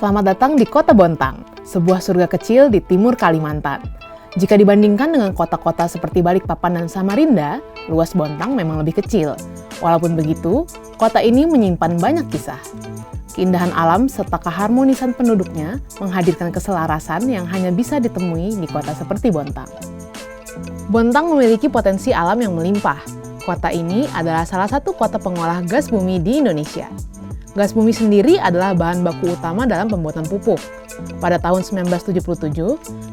Selamat datang di Kota Bontang, sebuah surga kecil di timur Kalimantan. Jika dibandingkan dengan kota-kota seperti Balikpapan dan Samarinda, luas Bontang memang lebih kecil. Walaupun begitu, kota ini menyimpan banyak kisah. Keindahan alam serta keharmonisan penduduknya menghadirkan keselarasan yang hanya bisa ditemui di kota seperti Bontang. Bontang memiliki potensi alam yang melimpah. Kota ini adalah salah satu kota pengolah gas bumi di Indonesia. Gas bumi sendiri adalah bahan baku utama dalam pembuatan pupuk. Pada tahun 1977,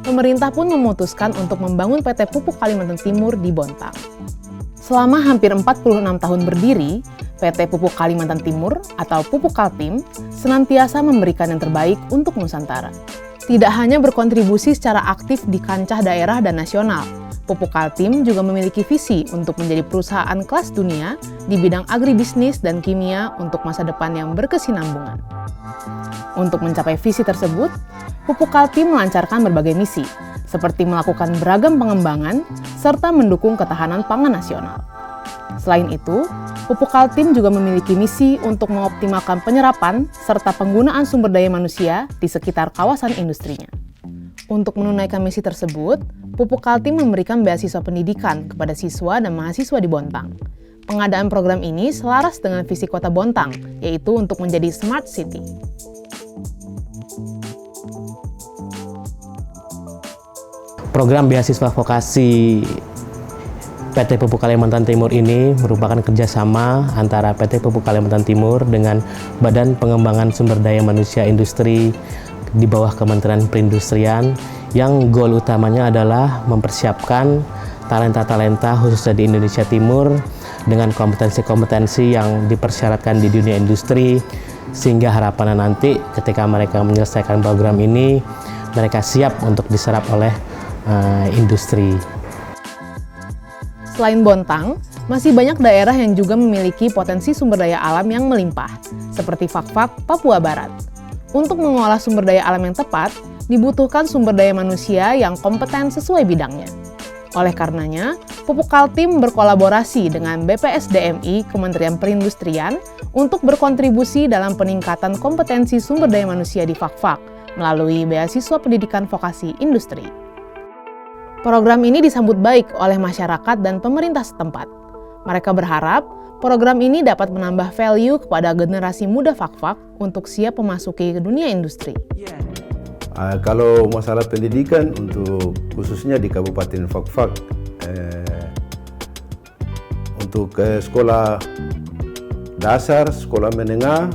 pemerintah pun memutuskan untuk membangun PT Pupuk Kalimantan Timur di Bontang. Selama hampir 46 tahun berdiri, PT Pupuk Kalimantan Timur atau Pupuk Kaltim senantiasa memberikan yang terbaik untuk Nusantara. Tidak hanya berkontribusi secara aktif di kancah daerah dan nasional, Pupuk Kaltim juga memiliki visi untuk menjadi perusahaan kelas dunia di bidang agribisnis dan kimia untuk masa depan yang berkesinambungan. Untuk mencapai visi tersebut, Pupuk Kaltim melancarkan berbagai misi, seperti melakukan beragam pengembangan serta mendukung ketahanan pangan nasional. Selain itu, Pupuk Kaltim juga memiliki misi untuk mengoptimalkan penyerapan serta penggunaan sumber daya manusia di sekitar kawasan industrinya. Untuk menunaikan misi tersebut, Pupuk Kaltim memberikan beasiswa pendidikan kepada siswa dan mahasiswa di Bontang. Pengadaan program ini selaras dengan visi Kota Bontang, yaitu untuk menjadi Smart City. Program beasiswa vokasi PT Pupuk Kalimantan Timur ini merupakan kerjasama antara PT Pupuk Kalimantan Timur dengan Badan Pengembangan Sumber Daya Manusia Industri di bawah Kementerian Perindustrian, yang goal utamanya adalah mempersiapkan talenta-talenta khususnya di Indonesia Timur dengan kompetensi-kompetensi yang dipersyaratkan di dunia industri, sehingga harapannya nanti ketika mereka menyelesaikan program ini, mereka siap untuk diserap oleh industri. Selain Bontang, masih banyak daerah yang juga memiliki potensi sumber daya alam yang melimpah, seperti Fak-Fak, Papua Barat. Untuk mengolah sumber daya alam yang tepat, dibutuhkan sumber daya manusia yang kompeten sesuai bidangnya. Oleh karenanya, Pupuk Kaltim berkolaborasi dengan BPSDMI Kementerian Perindustrian untuk berkontribusi dalam peningkatan kompetensi sumber daya manusia di Fak-Fak melalui beasiswa pendidikan vokasi industri. Program ini disambut baik oleh masyarakat dan pemerintah setempat. Mereka berharap program ini dapat menambah value kepada generasi muda Fak-Fak untuk siap memasuki dunia industri. Kalau masalah pendidikan untuk khususnya di Kabupaten Fak-Fak, untuk sekolah dasar, sekolah menengah,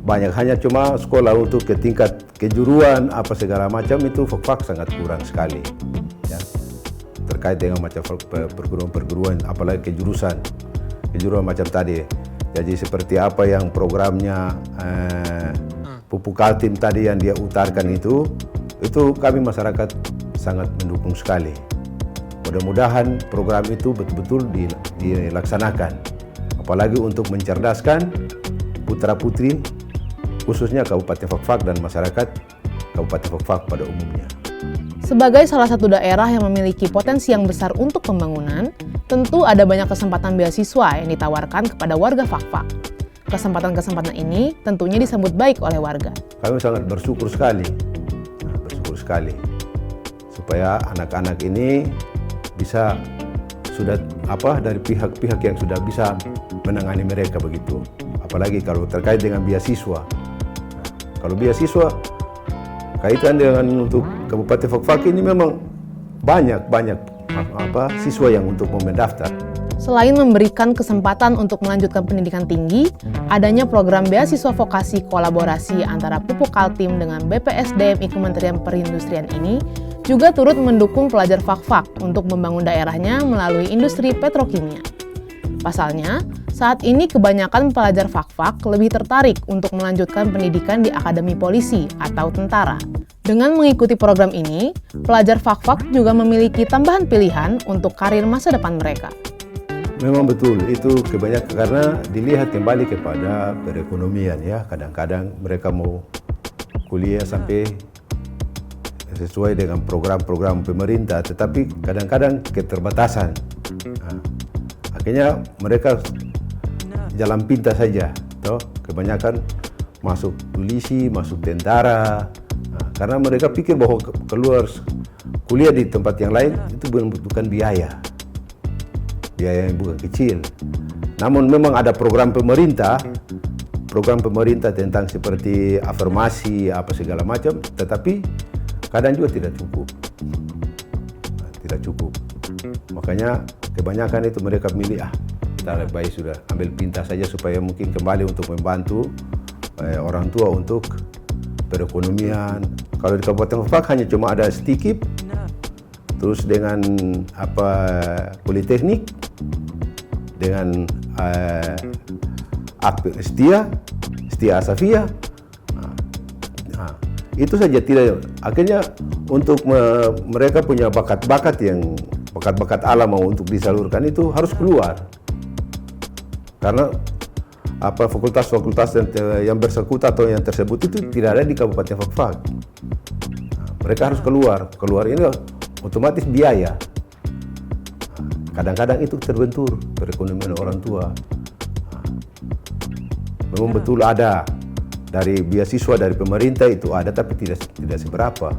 banyak, hanya cuma sekolah untuk ke tingkat kejuruan apa segala macam itu Fak-Fak sangat kurang sekali. Ya. Terkait dengan macam perguruan-perguruan, apalagi kejuruan macam tadi. Jadi seperti apa yang programnya Pupuk Kaltim tadi yang dia utarakan itu kami masyarakat sangat mendukung sekali. Mudah-mudahan program itu betul-betul dilaksanakan. Apalagi untuk mencerdaskan putra-putri khususnya Kabupaten Fak-Fak dan masyarakat Kabupaten Fak-Fak pada umumnya. Sebagai salah satu daerah yang memiliki potensi yang besar untuk pembangunan, tentu ada banyak kesempatan beasiswa yang ditawarkan kepada warga Fak-Fak. Kesempatan-kesempatan ini tentunya disambut baik oleh warga. Kami sangat bersyukur sekali supaya anak-anak ini bisa dari pihak-pihak yang sudah bisa menangani mereka begitu. Apalagi kalau terkait dengan beasiswa. Kalau beasiswa kaitan dengan untuk Kabupaten Fak-Fak ini memang banyak siswa yang untuk mau mendaftar. Selain memberikan kesempatan untuk melanjutkan pendidikan tinggi, adanya program beasiswa vokasi kolaborasi antara Pupuk Kaltim dengan BPSDMI Kementerian Perindustrian ini juga turut mendukung pelajar Fak-Fak untuk membangun daerahnya melalui industri petrokimia. Pasalnya, saat ini kebanyakan pelajar Fak-Fak lebih tertarik untuk melanjutkan pendidikan di Akademi Polisi atau Tentara. Dengan mengikuti program ini, pelajar Fak-Fak juga memiliki tambahan pilihan untuk karir masa depan mereka. Memang betul, itu kebanyakan karena dilihat kembali kepada perekonomian ya. Kadang-kadang mereka mau kuliah sampai sesuai dengan program-program pemerintah, tetapi kadang-kadang keterbatasan. Akhirnya mereka jalan pintas saja, toh kebanyakan masuk polisi, masuk tentara. Nah, karena mereka pikir bahwa keluar kuliah di tempat yang lain itu bukan biaya yang bukan kecil. Namun memang ada program pemerintah tentang seperti afirmasi apa segala macam, tetapi kadang juga tidak cukup. Tidak cukup. Makanya kebanyakan itu mereka milih kita lebih baik sudah ambil pintas saja supaya mungkin kembali untuk membantu orang tua untuk perekonomian. Kalau di Kabupaten Fafak hanya cuma ada Stikip, terus dengan Politeknik, dengan Setia Asafia. Itu saja, tidak. Akhirnya untuk mereka punya bakat-bakat alam untuk disalurkan itu harus keluar. Karena fakultas-fakultas yang bersangkutan atau yang tersebut itu tidak ada di Kabupaten Fafak. Mereka harus keluar ini otomatis biaya. Kadang-kadang itu terbentur perekonomian orang tua. Memang betul ada dari beasiswa dari pemerintah itu ada, tapi tidak seberapa.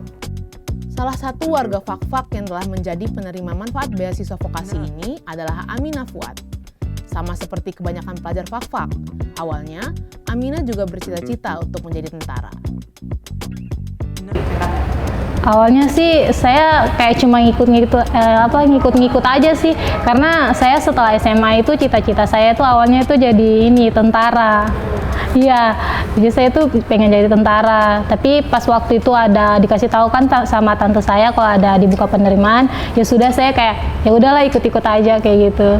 Salah satu warga Fak-Fak yang telah menjadi penerima manfaat beasiswa vokasi ini adalah Aminah Fuad. Sama seperti kebanyakan pelajar Fak-Fak, awalnya Aminah juga bercita-cita untuk menjadi tentara. Awalnya sih saya kayak cuma ngikut-ngikut aja sih, karena saya setelah SMA itu cita-cita saya tuh awalnya itu jadi tentara. Iya, jadi saya tuh pengen jadi tentara. Tapi pas waktu itu ada dikasih tahu kan sama tante saya kalau ada dibuka penerimaan, ya sudah saya kayak ya udahlah ikut-ikut aja kayak gitu.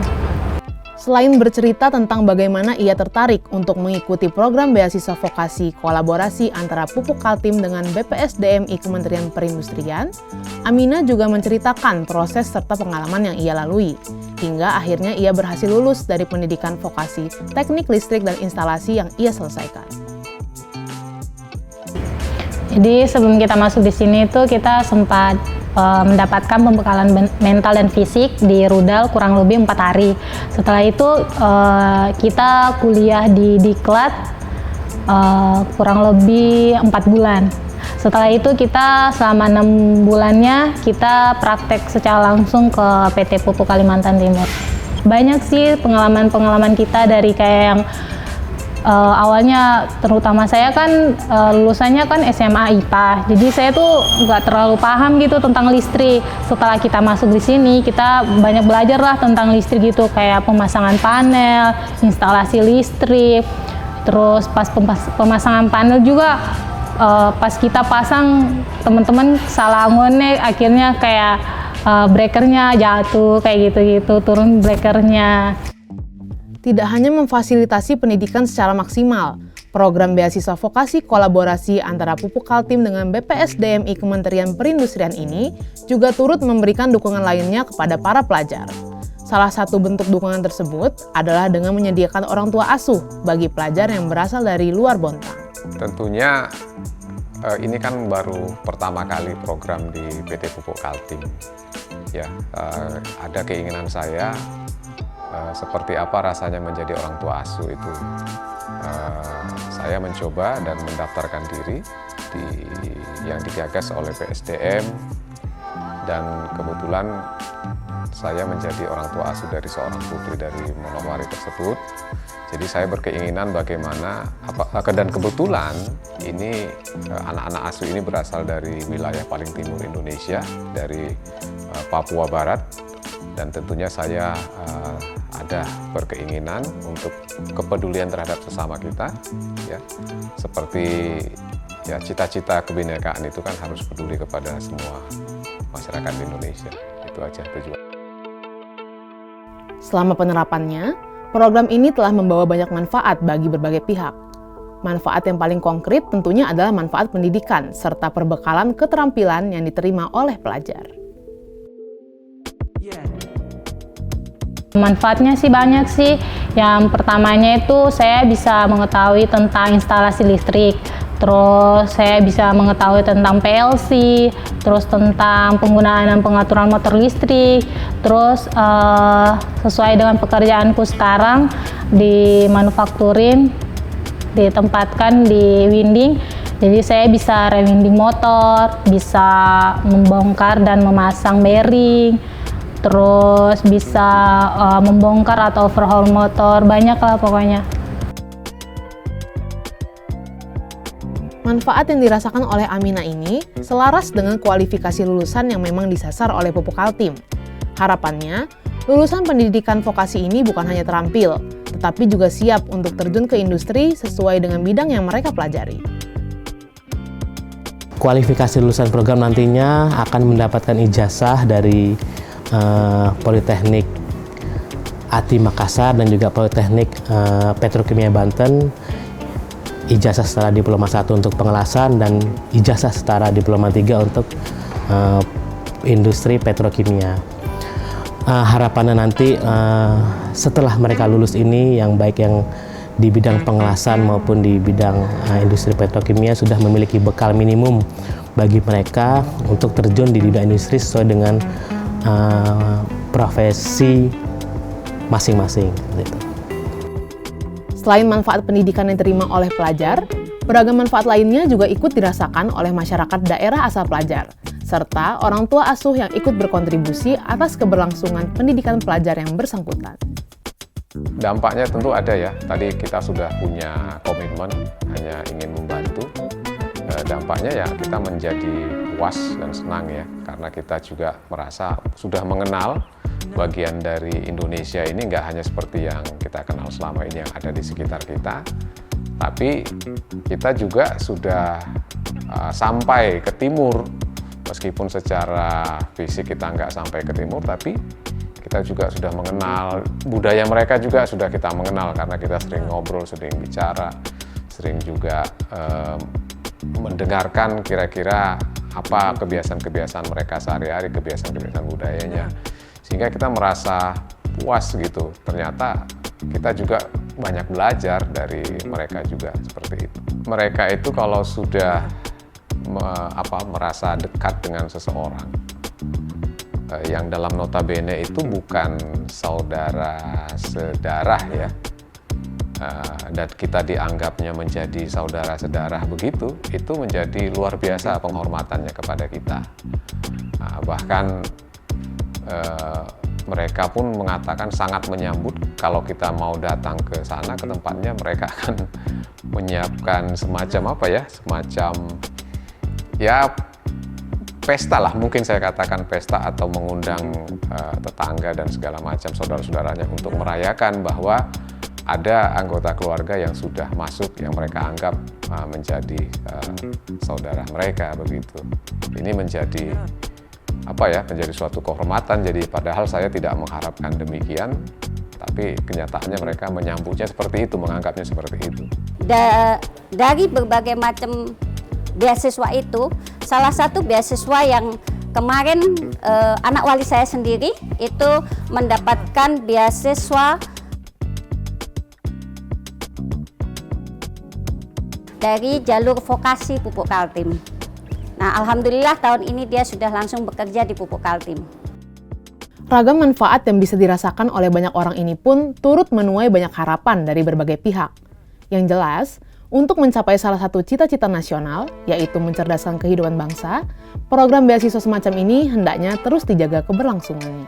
Selain bercerita tentang bagaimana ia tertarik untuk mengikuti program beasiswa vokasi kolaborasi antara Pupuk Kaltim dengan BPSDMI Kementerian Perindustrian, Aminah juga menceritakan proses serta pengalaman yang ia lalui, hingga akhirnya ia berhasil lulus dari pendidikan vokasi teknik listrik dan instalasi yang ia selesaikan. Jadi sebelum kita masuk di sini itu kita sempat mendapatkan pembekalan mental dan fisik di Rudal kurang lebih 4 hari. Setelah itu kita kuliah di Diklat kurang lebih 4 bulan. Setelah itu kita selama 6 bulannya kita praktek secara langsung ke PT Pupuk Kalimantan Timur. Banyak sih pengalaman-pengalaman kita dari kayak yang awalnya, terutama saya kan lulusannya kan SMA IPA, jadi saya tuh nggak terlalu paham gitu tentang listrik. Setelah kita masuk di sini, kita banyak belajar lah tentang listrik gitu, kayak pemasangan panel, instalasi listrik, terus pas pemasangan panel juga pas kita pasang teman-teman salah ngonek, akhirnya kayak breakernya jatuh kayak gitu-gitu, turun breakernya. Tidak hanya memfasilitasi pendidikan secara maksimal, program beasiswa vokasi kolaborasi antara Pupuk Kaltim dengan BPSDMI Kementerian Perindustrian ini juga turut memberikan dukungan lainnya kepada para pelajar. Salah satu bentuk dukungan tersebut adalah dengan menyediakan orang tua asuh bagi pelajar yang berasal dari luar Bontang. Tentunya ini kan baru pertama kali program di PT Pupuk Kaltim. Ya, ada keinginan saya seperti apa rasanya menjadi orang tua asuh itu. Saya mencoba dan mendaftarkan diri yang digagas oleh PSDM, dan kebetulan saya menjadi orang tua asuh dari seorang putri dari Monomari tersebut. Jadi saya berkeinginan bagaimana, dan kebetulan ini anak-anak asuh ini berasal dari wilayah paling timur Indonesia, dari Papua Barat, dan tentunya saya ada berkeinginan untuk kepedulian terhadap sesama kita, ya, seperti ya cita-cita kebinekaan itu kan harus peduli kepada semua masyarakat Indonesia. Itu aja tujuan. Selama penerapannya, program ini telah membawa banyak manfaat bagi berbagai pihak. Manfaat yang paling konkret tentunya adalah manfaat pendidikan serta perbekalan keterampilan yang diterima oleh pelajar. Manfaatnya sih banyak sih. Yang pertamanya itu saya bisa mengetahui tentang instalasi listrik, terus saya bisa mengetahui tentang PLC, terus tentang penggunaan dan pengaturan motor listrik, terus sesuai dengan pekerjaanku sekarang di manufakturing, ditempatkan di winding. Jadi saya bisa rewinding motor, bisa membongkar dan memasang bearing, terus bisa membongkar atau overhaul motor, banyak lah pokoknya. Manfaat yang dirasakan oleh Aminah ini selaras dengan kualifikasi lulusan yang memang disasar oleh Pupuk Kaltim. Harapannya, lulusan pendidikan vokasi ini bukan hanya terampil, tetapi juga siap untuk terjun ke industri sesuai dengan bidang yang mereka pelajari. Kualifikasi lulusan program nantinya akan mendapatkan ijazah dari Politeknik ATI Makassar dan juga Politeknik Petrokimia Banten, ijazah setara Diploma 1 untuk pengelasan dan ijazah setara Diploma 3 untuk industri petrokimia. Harapannya nanti setelah mereka lulus ini, yang baik yang di bidang pengelasan maupun di bidang industri petrokimia sudah memiliki bekal minimum bagi mereka untuk terjun di dunia industri sesuai dengan profesi masing-masing. Selain manfaat pendidikan yang diterima oleh pelajar, beragam manfaat lainnya juga ikut dirasakan oleh masyarakat daerah asal pelajar, serta orang tua asuh yang ikut berkontribusi atas keberlangsungan pendidikan pelajar yang bersangkutan. Dampaknya tentu ada ya, tadi kita sudah punya komitmen hanya ingin membantu. Dampaknya ya kita menjadi puas dan senang ya, karena kita juga merasa sudah mengenal bagian dari Indonesia ini nggak hanya seperti yang kita kenal selama ini yang ada di sekitar kita, tapi kita juga sudah sampai ke timur, meskipun secara fisik kita nggak sampai ke timur, tapi kita juga sudah mengenal budaya mereka, juga sudah kita mengenal karena kita sering ngobrol, sering bicara, sering juga mendengarkan kira-kira apa kebiasaan-kebiasaan mereka sehari-hari, kebiasaan-kebiasaan budayanya, sehingga kita merasa puas gitu. Ternyata kita juga banyak belajar dari mereka juga seperti itu. Mereka itu kalau sudah merasa dekat dengan seseorang, yang dalam notabene itu bukan saudara sedarah ya, dan kita dianggapnya menjadi saudara sedarah begitu, itu menjadi luar biasa penghormatannya kepada kita. Bahkan mereka pun mengatakan sangat menyambut kalau kita mau datang ke sana, ke tempatnya, mereka akan menyiapkan semacam semacam ya pesta lah, mungkin saya katakan pesta, atau mengundang tetangga dan segala macam saudara-saudaranya untuk merayakan bahwa ada anggota keluarga yang sudah masuk, yang mereka anggap menjadi saudara mereka begitu. Ini menjadi menjadi suatu kehormatan. Jadi padahal saya tidak mengharapkan demikian, tapi kenyataannya mereka menyambutnya seperti itu, menganggapnya seperti itu. Dari berbagai macam beasiswa itu, salah satu beasiswa yang kemarin anak wali saya sendiri itu mendapatkan beasiswa dari jalur vokasi Pupuk Kaltim. Nah, alhamdulillah tahun ini dia sudah langsung bekerja di Pupuk Kaltim. Ragam manfaat yang bisa dirasakan oleh banyak orang ini pun turut menuai banyak harapan dari berbagai pihak. Yang jelas, untuk mencapai salah satu cita-cita nasional, yaitu mencerdaskan kehidupan bangsa, program beasiswa semacam ini hendaknya terus dijaga keberlangsungannya.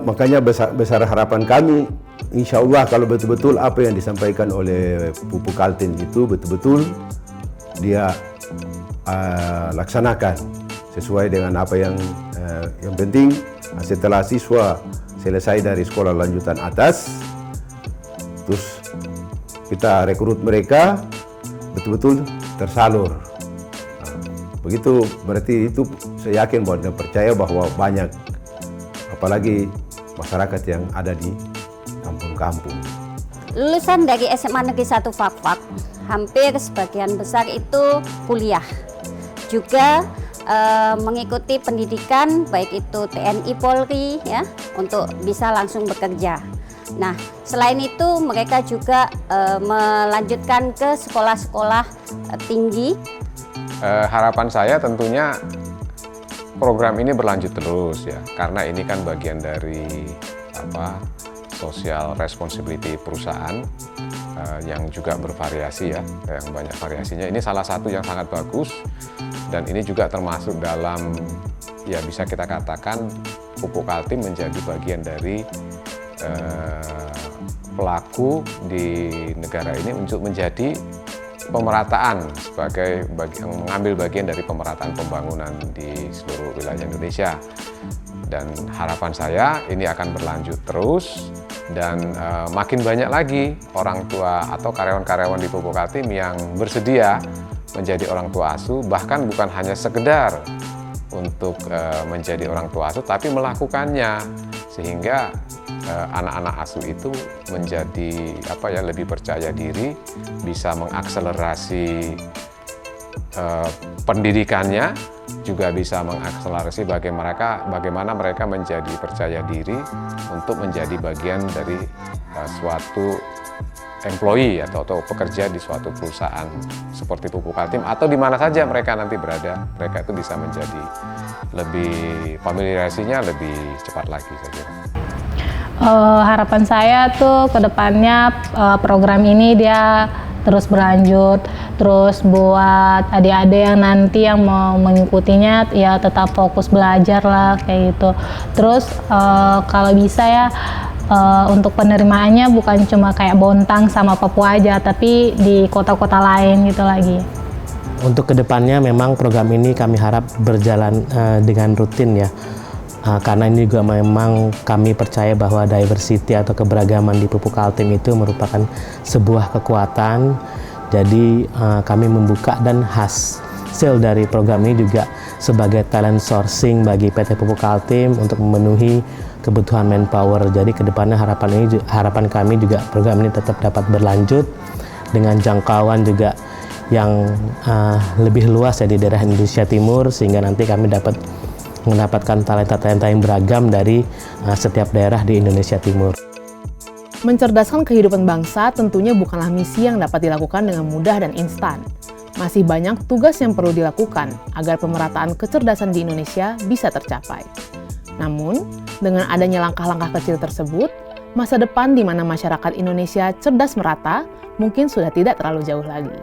Makanya besar harapan kami, insya Allah kalau betul-betul apa yang disampaikan oleh Pupuk Kaltim itu betul-betul dia laksanakan sesuai dengan apa yang penting. Setelah siswa selesai dari sekolah lanjutan atas, terus kita rekrut mereka betul-betul tersalur. Begitu berarti itu saya yakin bahwa percaya bahwa banyak, apalagi masyarakat yang ada di kampung-kampung. Lulusan dari SMA Negeri 1 Fakfak, hampir sebagian besar itu kuliah. Juga mengikuti pendidikan baik itu TNI Polri ya, untuk bisa langsung bekerja. Nah, selain itu mereka juga melanjutkan ke sekolah-sekolah tinggi. Harapan saya tentunya program ini berlanjut terus ya, karena ini kan bagian dari social responsibility perusahaan. yang juga bervariasi ya, yang banyak variasinya. Ini salah satu yang sangat bagus dan ini juga termasuk dalam, ya bisa kita katakan Pupuk Kaltim menjadi bagian dari pelaku di negara ini untuk menjadi pemerataan sebagai mengambil bagian dari pemerataan pembangunan di seluruh wilayah Indonesia. Dan harapan saya ini akan berlanjut terus dan makin banyak lagi orang tua atau karyawan-karyawan di Pupuk Kaltim yang bersedia menjadi orang tua asuh, bahkan bukan hanya sekedar untuk menjadi orang tua asuh, tapi melakukannya sehingga anak-anak asuh itu menjadi lebih percaya diri, bisa mengakselerasi pendidikannya, juga bisa mengakselerasi bagaimana mereka menjadi percaya diri untuk menjadi bagian dari suatu employee atau pekerja di suatu perusahaan seperti Pupuk Kaltim atau di mana saja mereka nanti berada, mereka itu bisa menjadi lebih familiarisasinya lebih cepat lagi, saya kira. Harapan saya tuh ke depannya program ini dia terus berlanjut, terus buat adik-adik yang nanti yang mau mengikutinya ya tetap fokus belajar lah kayak gitu. Terus kalau bisa ya untuk penerimaannya bukan cuma kayak Bontang sama Papua aja, tapi di kota-kota lain gitu lagi. Untuk kedepannya memang program ini kami harap berjalan dengan rutin ya. Karena ini juga memang kami percaya bahwa diversity atau keberagaman di Pupuk Kaltim itu merupakan sebuah kekuatan. Jadi kami membuka dan hasil dari program ini juga sebagai talent sourcing bagi PT Pupuk Kaltim untuk memenuhi kebutuhan manpower. Jadi kedepannya harapan kami juga program ini tetap dapat berlanjut dengan jangkauan juga yang lebih luas ya di daerah Indonesia Timur, sehingga nanti kami dapat mendapatkan talenta-talenta yang beragam dari setiap daerah di Indonesia Timur. Mencerdaskan kehidupan bangsa tentunya bukanlah misi yang dapat dilakukan dengan mudah dan instan. Masih banyak tugas yang perlu dilakukan agar pemerataan kecerdasan di Indonesia bisa tercapai. Namun, dengan adanya langkah-langkah kecil tersebut, masa depan di mana masyarakat Indonesia cerdas merata mungkin sudah tidak terlalu jauh lagi.